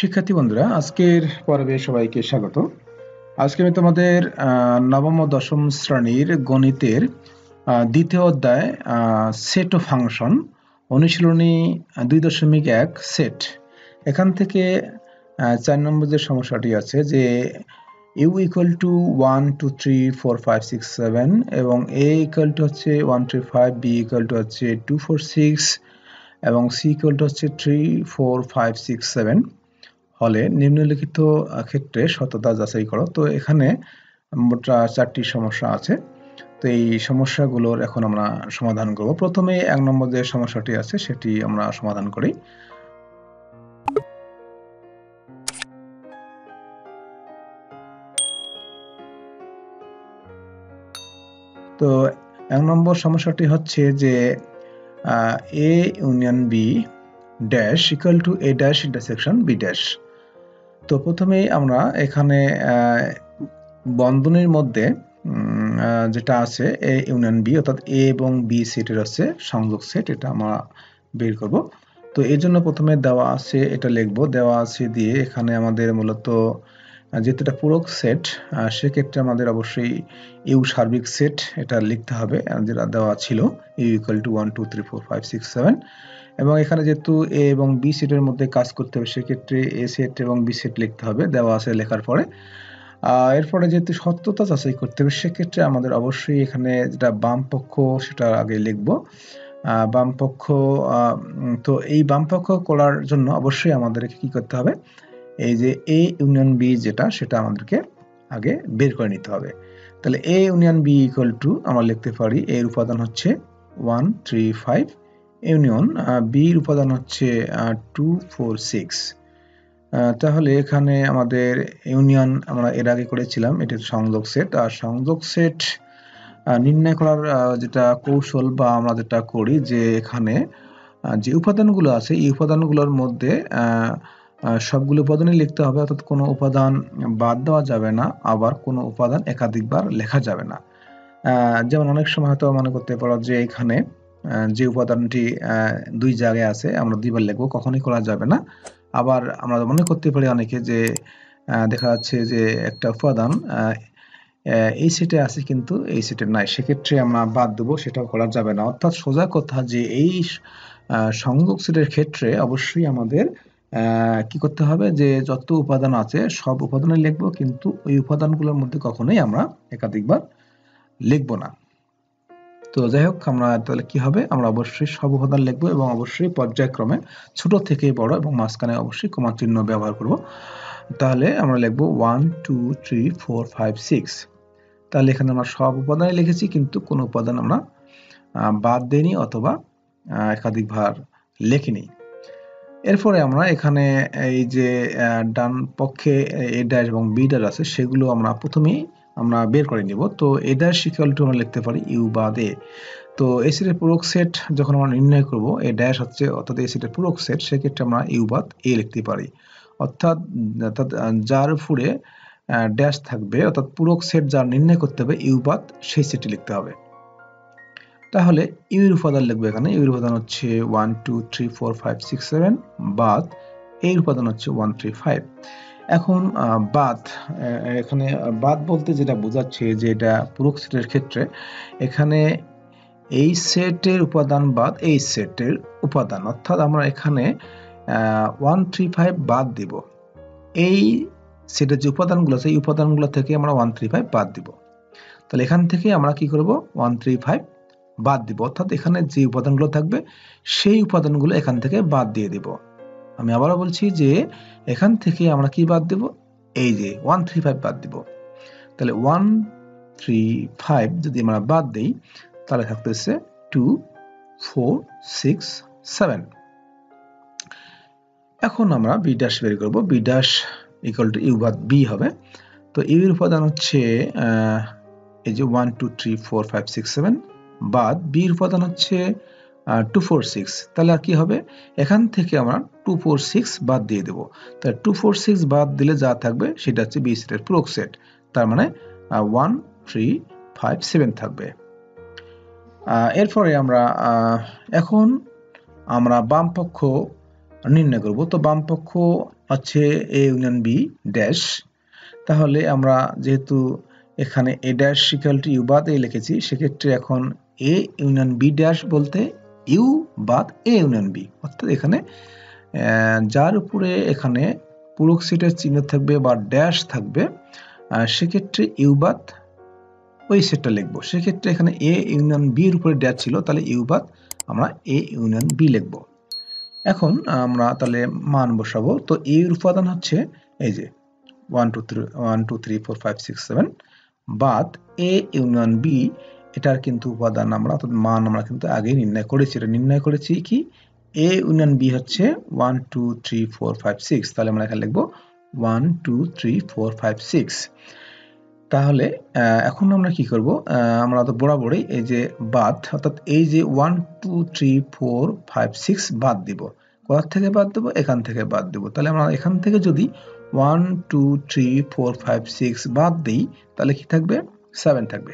শিক্ষার্থী বন্ধুরা, আজকের পর্বে সবাইকে স্বাগত। আজকে আমি তোমাদের নবম ও দশম শ্রেণীর গণিতের দ্বিতীয় অধ্যায় সেট ও ফাংশন অনুশীলনী 2.1 সেট, এখান থেকে 4 নম্বর যে সমস্যাটি আছে যে u ইকুয়াল টু 1 2 3 4 5 6 7 এবং a ইকুয়াল টু হচ্ছে 1 3 5, b ইকুয়াল টু হচ্ছে 2 4 6 এবং c ইকুয়াল টু হচ্ছে 3 4 5 6 7 হলে নিম্নলিখিত ক্ষেত্রে সত্যতা যাচাই করো। তো এখানে মোট 4টি সমস্যা আছে। তো এই সমস্যাগুলোর এখন আমরা সমাধান করব। প্রথমে 1 নম্বর যে সমস্যাটি আছে সেটি আমরা সমাধান করি। তো 1 নম্বর সমস্যাটি হচ্ছে যে a union b dash equal two a dash intersection b dash. তো প্রথমেই আমরা এখানে বন্ধনীর মধ্যে যেটা আছে a ইউনিয়ন b, অর্থাৎ a এবং b সেটের আছে সংযোগ সেট, এটা আমরা বের করব। তো এর জন্য প্রথমে দেওয়া আছে এটা লিখব, দেওয়া আছে দিয়ে এখানে আমাদের মূলত যেহেতু এটা পূরক সেট সেক্ষেত্রে আমাদের অবশ্যই ইউ সার্বিক সেট এটা লিখতে হবে, যেটা দেওয়া ছিল ইউ ইকুয়াল টু 1 2 3 4 5 6 7। এবং এখানে যেহেতু এ এবং বি সেটের মধ্যে কাজ করতে হবে সেক্ষেত্রে এ সেট এবং বি সেট লিখতে হবে, দেওয়া আছে লেখার পরে। এরপরে যেহেতু সত্যতা যাচাই করতে হবে সেক্ষেত্রে আমাদের অবশ্যই এখানে যেটা বাম পক্ষ সেটা আগে লিখব। বাম পক্ষ, তো এই বাম পক্ষ করার জন্য অবশ্যই আমাদেরকে কি করতে হবে, এই যে এ ইউনিয়ন বি যেটা সেটা আমাদেরকে আগে বের করে নিতে হবে। তাহলে A union B equal to আমরা লিখতে পারি এর উপাদান হচ্ছে 1 3 5 ইউনিয়ন বি এর উপাদান হচ্ছে 2 4 6। তাহলে এখানে আমাদের ইউনিয়ন আমরা এর আগে করেছিলাম, এটি সংযোগ সেট। আর সংযোগ সেট নির্ণয় করার যেটা কৌশল বা আমরা যেটা করি যে এখানে যে উপাদানগুলো আছে এই উপাদানগুলোর মধ্যে সবগুলো উপাদানই লিখতে হবে, অর্থাৎ কোনো উপাদান বাদ দেওয়া যাবে না, আবার কোনো উপাদান একাধিকবার লেখা যাবে না। যেমন অনেক সময় হয়তো মনে করতে পারো যে এখানে যে উপাদানটি দুই জায়গায় আছে আমরা দুইবার লিখবো, কখনোই করা যাবে না। আবার আমরা মনে করতে পারি অনেকে যে দেখা যাচ্ছে যে একটা উপাদান এই সেটে আছে কিন্তু এই সেটে নাই, সেক্ষেত্রে আমরা বাদ দেবো, সেটাও করা যাবে না। অর্থাৎ সোজা কথা যে এই সংযোগ সেটের ক্ষেত্রে অবশ্যই আমাদের কি করতে হবে যে যত উপাদান আছে সব উপাদানে লিখবো, কিন্তু ওই উপাদানগুলোর মধ্যে কখনোই আমরা একাধিকবার লিখবো না। তো যাই হোক, আমরা তাহলে কি হবে, আমরা অবশ্যই সব উপাদান লিখবো এবং অবশ্যই পর্যায়ক্রমে ছোট থেকে বড় এবং মাঝখানে অবশ্যই কমা চিহ্ন ব্যবহার করব। তাহলে আমরা লিখবো 1 2 3 4 5 6। তাহলে এখানে আমরা সব উপাদানই লিখেছি কিন্তু কোনো উপাদান আমরা বাদ দেইনি অথবা একাধিকবার লিখিনি। এরপরে আমরা এখানে এই যে ডান পক্ষে এ ড্যাশ এবং বি ড্যাশ আছে সেগুলো আমরা প্রথমেই আমরা বের করে নিব। তো এ ড্যাশ ইকুয়াল টু আমরা লিখতে পারি ইউ বাদ এ। তো এই সেটের পূরক সেট যখন আমরা নির্ণয় করব, এ ড্যাশ হচ্ছে অর্থাৎ এই সেটের পূরক সেট, সেক্ষেত্রে আমরা ইউ বাদ এ লিখতে পারি। অর্থাৎ যার উপরে ড্যাশ থাকবে, অর্থাৎ পূরক সেট যা নির্ণয় করতে হবে ইউ বাদ সেই সেটটি লিখতে হবে। তাহলে ইউ এর উপাদান লিখবো, এখানে ইউ এর উপাদান হচ্ছে 1 2 3 4 5 6 7 বাদ এর উপাদান হচ্ছে 1 3 5। এখন বাদ, এখানে বাদ বলতে যেটা বোঝাচ্ছে যে এটা পূরক সেটের ক্ষেত্রে এখানে এই সেটের উপাদান বাদ এই সেটের উপাদান, অর্থাৎ আমরা এখানে 1 3 5 বাদ দিব। এই সেটের যে উপাদানগুলো আছে এই উপাদানগুলো থেকে আমরা 1 3 5 বাদ দিব। তাহলে এখান থেকে আমরা কি করব, 1 3 5 বাদ দিব, অর্থাৎ এখানে যে উপাদানগুলো থাকবে সেই উপাদানগুলো এখান থেকে বাদ দিয়ে দিব। আমি আবারও বলছি যে এখান থেকে আমরা কি বাদ দেব, এই যে 1 3 5 বাদ দিব। তাহলে 1 3 5 যদি আমরা বাদ দেই তাহলে থাকতেছে 2 4 6 7। এখন আমরা বি ড্যাশ বের করব, B dash equal to U বাদ বি হবে। তো ইউ এর উপাদান হচ্ছে এই যে 1 2 3 4 5 6 7 বাদ বি এর উপাদান হচ্ছে 2 4 6। তাহলে আর কি হবে, এখান থেকে আমরা 2 4 6 বাদ দিয়ে দেব। তাহলে 2 4 6 বাদ দিলে যা থাকবে সেটা হচ্ছে বি সেটের পূরক সেট, তার মানে 1 3 5 7 থাকবে। এরপরে আমরা এখন আমরা বাম পক্ষ নির্ণয় করব। তো বাম পক্ষ হচ্ছে এ ইউনিয়ন বি ড্যাশ। তাহলে আমরা যেহেতু এখানে a dash equal to U বাদ এ লিখেছি, সেক্ষেত্রে এখন এ ইউনিয়ন বি ড্যাশ বলতে ইউ বাদ এ ইউনিয়ন বি, অর্থাৎ এখানে যার উপরে এখানে পূরক সেটের চিহ্ন থাকবে বা ড্যাশ থাকবে, সেক্ষেত্রে ইউ বাদ ওই সেটটা লিখবো। সেক্ষেত্রে এখানে এ ইউনিয়ন বি এর উপরে ড্যাশ ছিল, তাহলে ইউ বাদ আমরা এ ইউনিয়ন বি লিখবো। এখন আমরা তাহলে মান বসাবো। তো এ এর উপাদান হচ্ছে এই যে 1 2 3 4 5 6 7 বাদ এ ইউনিয়ন বি, এটার কিন্তু উপাদান আমরা অর্থাৎ মান আমরা কিন্তু আগে নির্ণয় করেছি। এটা নির্ণয় করেছি কি এ ইউনিয়ন বি হচ্ছে 1 2 3 4 5 6, তাহলে আমরা এখানে লিখবো 1 2 3 4 5 6। তাহলে এখন আমরা কি করব, আমরা তো বরাবরই এই যে বাদ, অর্থাৎ এই যে 1 2 3 4 5 6 বাদ দিব। কোথা থেকে বাদ দেব? এখান থেকে বাদ দেব। তাহলে আমরা এখান থেকে যদি 1 2 3 4 5 6 বাদ দিই, তাহলে কি থাকবে? 7 থাকবে।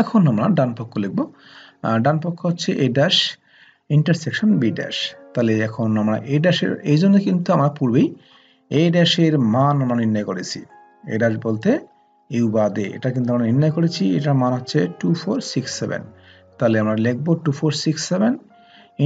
এখন আমরা ডান পক্ষ লিখব। ডান পক্ষ হচ্ছে a dash intersection B dash. তাহলে এখন আমরা এ ড্যাশের, এই জন্য কিন্তু আমরা পূর্বেই এ ড্যাশের মান আমরা নির্ণয় করেছি। এ ড্যাশ বলতে ইউ বাদে, এটা কিন্তু আমরা নির্ণয় করেছি। এটার মান হচ্ছে 2467। তাহলে আমরা লিখব 2467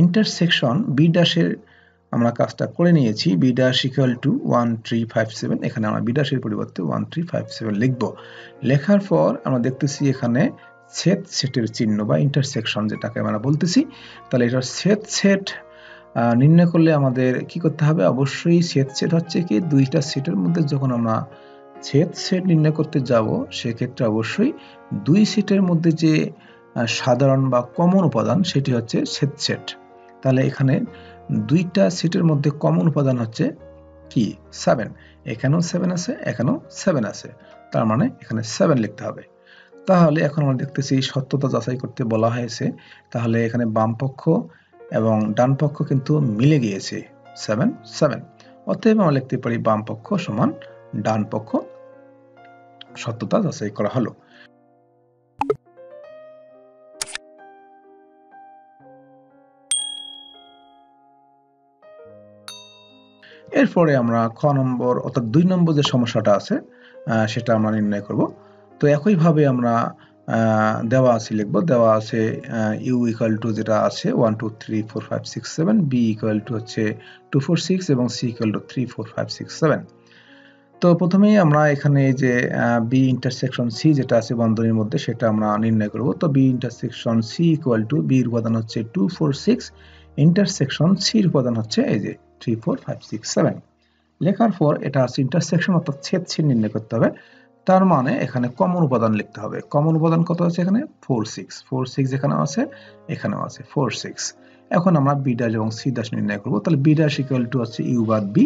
ইন্টারসেকশন বি ড্যাশের আমরা কাজটা করে নিয়েছি। বি ড্যাশ ইকুয়াল টু 1357, এখানে আমরা বি ড্যাশের পরিবর্তে 1357 লিখব। লেখার পর আমরা দেখতেছি এখানে ছেদ সেটের চিহ্ন বা ইন্টারসেকশন যেটাকে আমরা বলতেছি। তাহলে এটা ছেদ সেট নির্ণয় করলে আমাদের কি করতে হবে? অবশ্যই ছেদ সেট হচ্ছে কি দুইটা সেটের মধ্যে যখন আমরা ছেদ সেট নির্ণয় করতে যাব, সেক্ষেত্রে অবশ্যই দুই সেটের মধ্যে যে সাধারণ বা কমন উপাদান সেটি হচ্ছে ছেদ সেট। তাহলে এখানে দুইটা সেটের মধ্যে কমন উপাদান হচ্ছে কি 7, এখানেও 7 আছে, এখানেও 7 আছে, তার মানে এখানে 7 লিখতে হবে। তাহলে এখন আমরা দেখতেছি সত্যতা যাচাই করতে বলা হয়েছে। তাহলে এখানে বাম পক্ষ এবং ডান পক্ষ কিন্তু মিলে গিয়েছে 7 7, অতএব আমরা লিখতে পারি বাম পক্ষ সমান ডান পক্ষ। সত্যতা যাচাই করা হলো। এরপরে আমরা খ নম্বর অর্থাৎ 2 নম্বর যে সমস্যাটা আছে সেটা আমরা নির্ণয় করব। তো একইভাবে আমরা দেওয়া আছে লিখব। দেওয়া আছে ইউ ইকুয়াল টু যেটা আছে 1 2 3 4 5 6 7, বি ইকুয়াল টু হচ্ছে 2 4 6 এবং সি ইকুয়াল টু 3 4 5 6 7। তো প্রথমেই আমরা এখানে যে বি ইন্টারসেকশন সি যেটা আছে বন্ধনীর মধ্যে সেটা আমরা নির্ণয় করব। তো B intersection C equal to B এর উপাদান হচ্ছে 2 4 6, ইন্টারসেকশন সি এর উপাদান হচ্ছে এই যে 3 4 5 6 7। লেখার পর এটা আছে ইন্টারসেকশন অর্থাৎ ছেদ ছিদ্র নির্ণয় করতে হবে। তার মানে এখানে কমন উপাদান লিখতে হবে। কমন উপাদান কত আছে? এখানে 4 6 4 6 যেখানে আছে এখানেও আছে 4 6। এখন আমরা বি ড্যাশ এবং সি ড্যাশ নির্ণয় করব। তাহলে বি ড্যাশ ইকুয়াল টু হচ্ছে ইউ বাদ বি,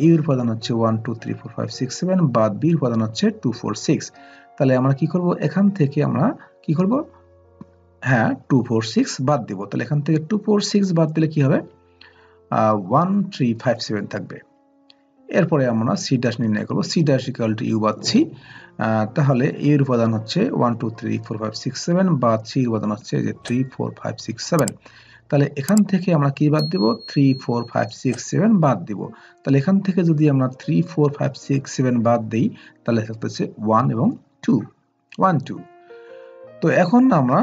ইউ এর উপাদান হচ্ছে 1 2 3 4 5 6 7 বাদ বি এর উপাদান হচ্ছে 2 4 6। তাহলে আমরা কি করব? এখান থেকে আমরা কি করব? হ্যাঁ 2 4 6 বাদ দিব। তাহলে এখান থেকে 2 4 6 বাদ দিলে কি হবে? 1 3 5 7 থাকবে। এরপরে আমরা সি ড্যাশ নির্ণয় করব। C dash equal to U বাদ সি। তাহলে এর উপাদান হচ্ছে 1 2 3 4 5 6 7 বাদ সি এর উপাদান হচ্ছে যে 3 4 5 6 7। তাহলে এখান থেকে আমরা কি বাদ দিব? 3 4 5 6 7 বাদ দিব। তাহলে এখান থেকে যদি আমরা 3 4 5 6 7 বাদ দেই, তাহলে থাকতেছে 1 এবং 2 1 2। তো এখন আমরা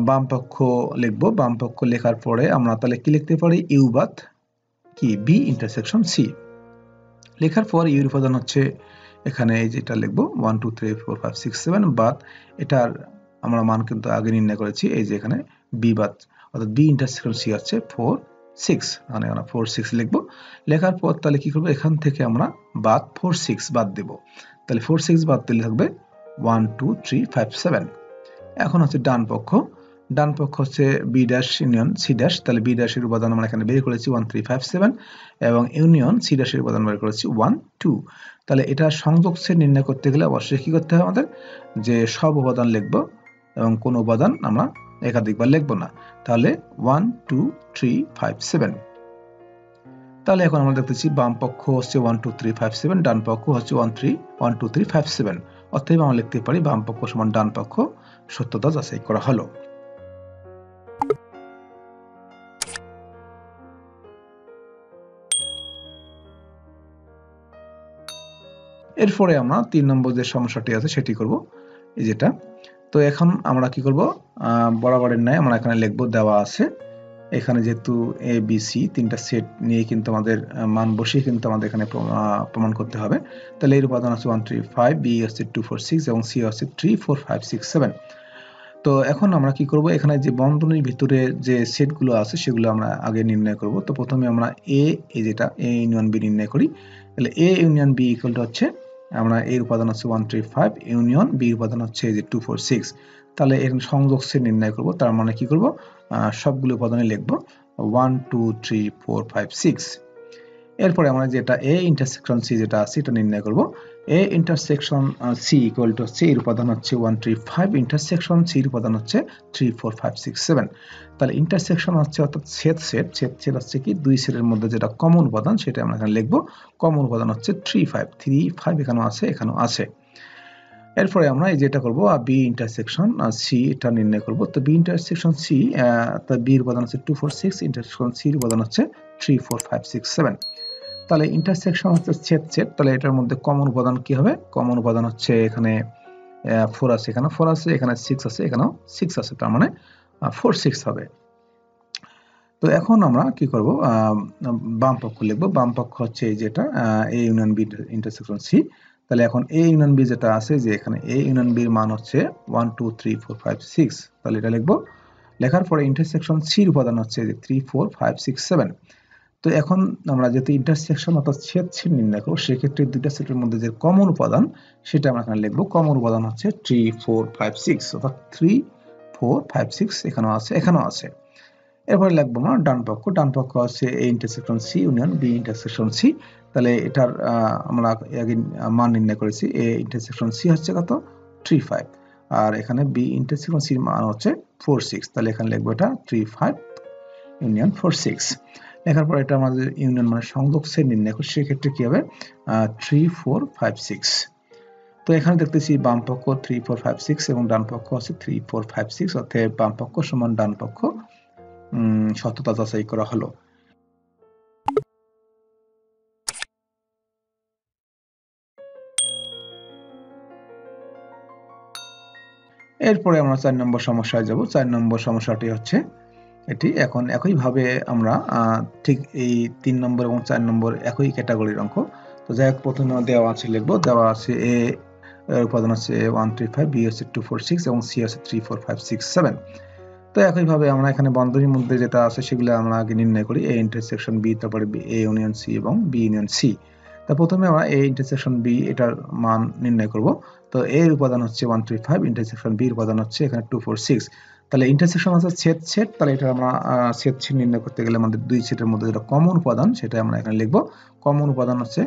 বাম পক্ষ লিখব। বাম পক্ষ লেখার পরে আমরা তাহলে কি লিখতে পারি? ইউ বাদ কি বি ইন্টারসেকশন সি। লেখার পর ইউর উপাদান হচ্ছে এখানে এই যেটা লিখবো 1 2 3 4 5 6 7 বাদ এটার আমরা মান কিন্তু আগে নির্ণয় করেছি। এই যে এখানে বি বাদ অর্থাৎ বি ইন্টারসেকশন সি হচ্ছে 4 6, মানে আমরা 4 6 লিখবো। লেখার পর তাহলে কি করব? এখান থেকে আমরা বাদ 4 6 বাদ দেব। তাহলে 4 6 বাদ দিলে থাকবে 1 2 3 5 7। এখন হচ্ছে ডান পক্ষ। ডান পক্ষ হচ্ছে B dash union C dash. তাহলে বি ড্যাশের উপাদান আমরা এখানে বের করেছি 1 3 5 7 এবং ইউনিয়ন সি ড্যাশের উপাদান বের করেছি 1 2। তাহলে এটা সংযোগ সেট নির্ণয় করতে গেলে অবশ্যই কি করতে হবে আমাদের? যে সব উপাদান লিখব এবং কোন উপাদান আমরা একাধিকবার লিখব না। তাহলে 1 2 3 5 7। তাহলে এখন আমরা দেখতেছি বাম পক্ষ হচ্ছে 1 2 3 5 7, ডান পক্ষ হচ্ছে 1 2 3 5 7। অতএব আমরা লিখতে পারি বাম পক্ষ সমান ডান পক্ষ। সত্যতা যাচাই করা হলো। এরপরে আমরা 3 নম্বর যে সমস্যাটি আছে সেটি করব, এই যেটা। তো এখন আমরা কি করব, বরাবরের ন্যায় আমরা এখানে লিখব দেওয়া আছে এখানে যেহেতু এ বি সি তিনটা সেট নিয়ে কিন্তু আমাদের মান বসিয়ে কিন্তু আমাদের এখানে প্রমাণ করতে হবে। তাহলে এর উপাদান আছে 1 3 5, বি আছে 2 4 6 এবং সি আছে 3 4 5 6 7। তো এখন আমরা কি করব, এখানে যে বন্ধনীর ভিতরে যে সেটগুলো আছে সেগুলো আমরা আগে নির্ণয় করব। তো প্রথমে আমরা এই যেটা এ ইউনিয়ন বি নির্ণয় করি। তাহলে A union B equal to হচ্ছে আমরা এর উপাদান হচ্ছে 1 3 5, ইউনিয়ন বি এর উপাদান হচ্ছে এই যে 2 4 6। তাহলে এর সংযোগ সেট নির্ণয় করব। তার মানে কি করব, সবগুলো উপাদানে লিখব 1 2 3 4 5 6। এরপরে আমরা যেটা এ ইন্টারসেকশন সি যেটা আছে এটা নির্ণয় করব। A intersection C equal to হচ্ছে এর উপাদান হচ্ছে 1 3 5, ইন্টারসেকশন সি এর উপাদান হচ্ছে 3 4 5 6 7। তাহলে ইন্টারসেকশন হচ্ছে অর্থাৎ ছেদ হচ্ছে কি দুই সেটের মধ্যে যেটা কমন উপাদান সেটা আমরা এখানে লিখব। কমন উপাদান হচ্ছে 3 5 এখানেও আছে, এখানেও আছে। এরপরে আমরা এই যেটা করব বি ইন্টারসেকশন সি এটা নির্ণয় করব। তো বি ইন্টারসেকশন সি তার বি এর উপাদান হচ্ছে 2 4 6, ইন্টারসেকশন সি এর উপাদান হচ্ছে 3 4 5 6 7। তাহলে ইন্টারসেকশন হচ্ছে ছেদ, তাহলে এটার মধ্যে কমন উপাদান কি হবে, কমন উপাদান হচ্ছে এখানে 4 আছে, এখানে 4 আছে, এখানে 6 আছে, এখানেও 6 আছে, তার মানে 4 6 হবে। তো এখন আমরা কি করব, বাম পক্ষ লিখব। বাম পক্ষ হচ্ছে যেটা A union B intersection C. তাহলে এখন এ ইউনিয়ন বি যেটা আছে যে এখানে এ ইউনিয়ন বি এর মান হচ্ছে 1 2 3 4 5 6। তাহলে এটা লিখব। লেখার পরে ইন্টারসেকশন সি এর উপাদান হচ্ছে যে 3 4 5 6 7। তো এখন আমরা যেহেতু ইন্টারসেকশন অর্থাৎ ছেদ নির্ণয় করব, সেক্ষেত্রে দুইটা সেটের মধ্যে যে কমন উপাদান সেটা আমরা এখানে লিখব। কমন উপাদান হচ্ছে 3 4 5 6, অর্থাৎ 3 4 5 6 এখানেও আছে, এখানেও আছে। এরপরে লিখবো না ডান পক্ষ আছে A intersection C union B intersection C. তাহলে এটার আমরা আগে মান নির্ণয় করেছি। এ ইন্টারসেকশন সি হচ্ছে কত 3 5, আর এখানে বি ইন্টারসেকশন সি এর মান হচ্ছে 4 6। তাহলে এখানে লিখবো এটা 3 5 ইউনিয়ন 4 6। লেখার পর এটা আমাদের ইউনিয়ন মানে সংযোগ সেট নির্ণয় করি, সেক্ষেত্রে কি হবে 3 4 5 6। তো এখানে দেখতেছি বাম পক্ষ 3 4 5 6 এবং ডান পক্ষ আছে 3 4 5 6, অর্থাৎ বাম পক্ষ সমান ডান পক্ষ সত্যতা যাচাই করা হলো। এরপরে আমরা 4 নম্বর সমস্যায় যাব। 4 নম্বর সমস্যাটি হচ্ছে এটি। এখন একইভাবে আমরা ঠিক এই 3 নম্বর এবং 4 নম্বর একই ক্যাটাগরির অঙ্ক। তো যাই হোক প্রথমে দেওয়া আছে লিখবো। দেওয়া আছে এ এর উপাদান আছে 1 3 5, বি আছে 2 4 6 এবং সি আছে 3 4 5 6 7। তো একইভাবে আমরা এখানে বন্ধনীর মধ্যে যেটা আছে সেগুলো আমরা আগে নির্ণয় করি। এ ইন্টারসেকশন বি, তারপরে এ ইউনিয়ন সি এবং বি ইউনিয়ন সি। তা প্রথমে আমরা এ ইন্টারসেকশন বি এটার মান নির্ণয় করব। তো এ এর উপাদান হচ্ছে 1 3 5, ইন্টারসেকশন বি এর উপাদান হচ্ছে এখানে 2 4 6। তাহলে ইন্টারসেকশন আছে ছেদ, তাহলে এটা আমরা ছেদ নির্ণয় করতে গেলে আমাদের দুই সেটের মধ্যে যেটা কমন উপাদান সেটা আমরা এখানে লিখব। কমন উপাদান হচ্ছে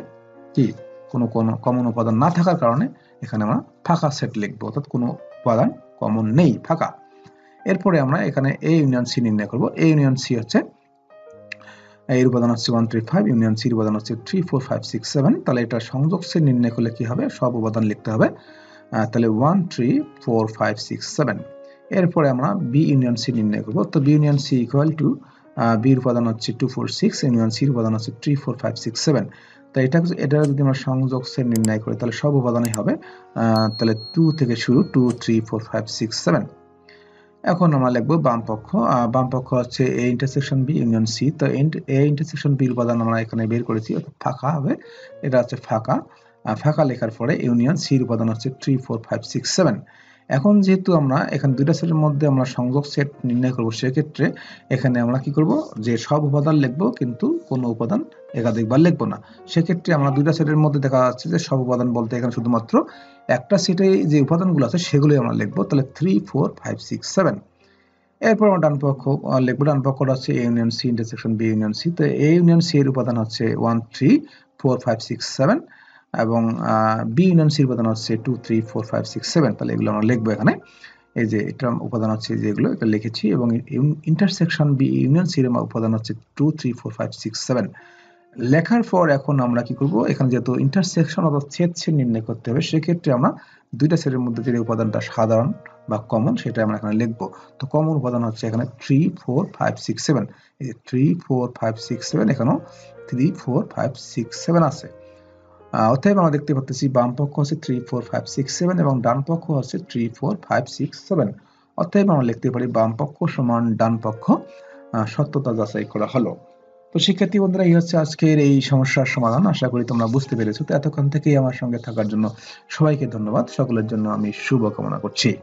কি, কোনো কমন উপাদান না থাকার কারণে এখানে আমরা ফাঁকা সেট লিখব, অর্থাৎ কোনো উপাদান কমন নেই, ফাঁকা। এরপরে আমরা এখানে এ ইউনিয়ন সি নির্ণয় করব। এ ইউনিয়ন সি হচ্ছে এর উপাদান হচ্ছে 1 3 5, ইউনিয়ন সি এর উপাদান হচ্ছে 3 4 5 6 7। তাহলে এটা সংযোগ সেট নির্ণয় করলে কি হবে, সব উপাদান লিখতে হবে। তাহলে 1 3 4 5 6 7। এরপরে আমরা বি ইউনিয়ন সি নির্ণয় করব। তো B union C equal to B এর উপাদান হচ্ছে 2 4 6, ইউনিয়ন সি এর উপাদান হচ্ছে 3 4 5 6 7। তো এটা যদি আমরা সংযোগ সেট নির্ণয় করি তাহলে সব উপাদানই হবে। তাহলে 2 থেকে শুরু 2 3 4 5 6 7। এখন আমরা লিখবো বাম পক্ষ। বাম পক্ষ হচ্ছে A intersection B union C. তো এ ইন্টারসেকশন বি উপাদান আমরা এখানে বের করেছি, অর্থাৎ ফাঁকা হবে, এটা হচ্ছে ফাঁকা। ফাঁকা লেখার পরে ইউনিয়ন সি এর উপাদান হচ্ছে 3 4 5 6 7। এখন যেহেতু আমরা এখানে দুইটা সেটের মধ্যে আমরা সংযোগ সেট নির্ণয় করব, সেক্ষেত্রে এখানে আমরা কি করব, যে সব উপাদান লিখবো কিন্তু কোনো উপাদান একাধিকবার লিখবো না। সেক্ষেত্রে আমরা দুইটা সেটের মধ্যে দেখা যাচ্ছে যে সব উপাদান বলতে এখানে শুধুমাত্র একটা সেটে যে উপাদানগুলো আছে সেগুলোই আমরা লিখবো। তাহলে 3 4 5 6 7। এরপর আমরা ডান পক্ষ লিখবো। ডান পক্ষটা হচ্ছে A union C intersection B union C. তো এ ইউনিয়ন সি এর উপাদান হচ্ছে 1 3 4 5 6 7 এবং বি ইউনিয়ন সি এর উপাদান হচ্ছে 2 3 4 5 6 7। তাহলে এগুলো আমরা লিখবো এখানে। এই যে এটা উপাদান হচ্ছে যেগুলো এটা লিখেছি, এবং ইন্টারসেকশন বি ইউনিয়ন সি এর উপাদান হচ্ছে 2 3 4 5 6 7। লেখার পর এখন আমরা কি করব, এখানে যেহেতু ইন্টারসেকশন অর্থাৎ ছেদ নির্ণয় করতে হবে, সেক্ষেত্রে আমরা দুইটা সেটের মধ্যে যে উপাদানটা সাধারণ বা কমন সেটা আমরা এখানে লিখবো। তো কমন উপাদান হচ্ছে এখানে 3 4 5 6 7। এই যে 3 4 5 6 7, এখানেও 3 4 5 6 7 আছে। অতএব আমরা দেখতে পাচ্ছি বাম পক্ষ হচ্ছে 3 4 5 6 7 এবং ডান পক্ষ হচ্ছে 3 4 5 6 7। অতএব আমরা লিখতে পারি বাম পক্ষ সমান ডান পক্ষ। সত্যতা যাচাই করা হলো। তো শিক্ষার্থী বন্ধুরা, এই হচ্ছে আজকের এই সমস্যার সমাধান। আশা করি তোমরা বুঝতে পেরেছো। তো এতক্ষণ থেকেই আমার সঙ্গে থাকার জন্য সবাইকে ধন্যবাদ। সকলের জন্য আমি শুভ কামনা করছি।